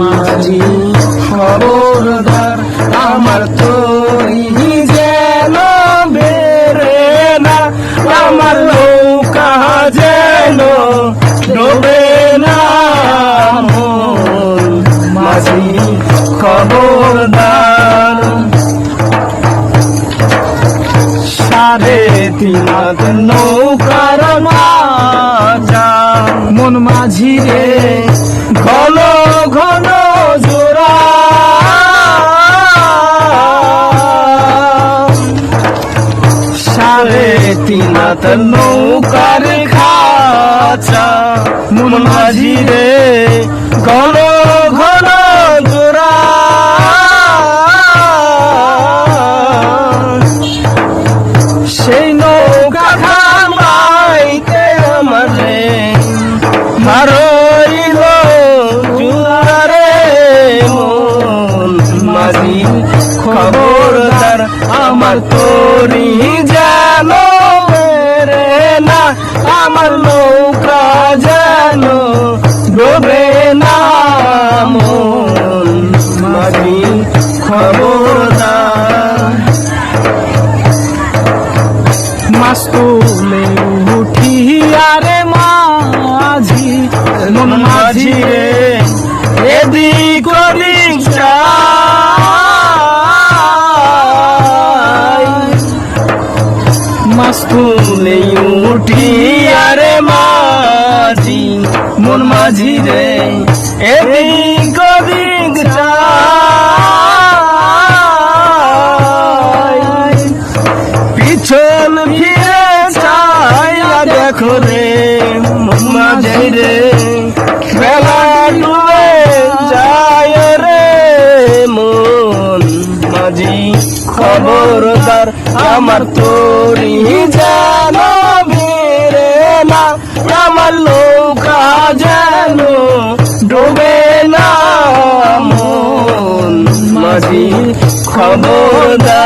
মাঝি খবরদার আমার তরি যেন বেরে না, আমার নৌকা যেন ডোবে না। মাঝি খবরদার। 3.5 হাত নৌকার মাজা মন মাঝি রে ঘন ঘন জোড়া। 3.5 হাত নৌকার খাঁচা মন মাঝি রে ঘন ঘন জোড়া। সেই নৌকা খামাইতে আমারে হারইল জুয়ারে মন মাঝি খবরদার আমার তরি যেন বেরে না, আমার নৌকা যেন ডোবে না। মন মাঝি খবরদার। মাছ তুলে উঠিয়া রে মাঝি মন মাঝি রে এদিক ওদিক চাই। মাছ তুলে উঠিয়া রে মাঝি মন মাঝি রে এদিক ওদিক চাই। পিছন ফিরে চাইয়া দেখো রে মন মাঝি রে বেলা ডুবে যায় রে মন মাঝি খবরদার আমার তরি যেন বেরে না, আমার নৌকা যেন ডোবে না। মন মাঝি খবরদার।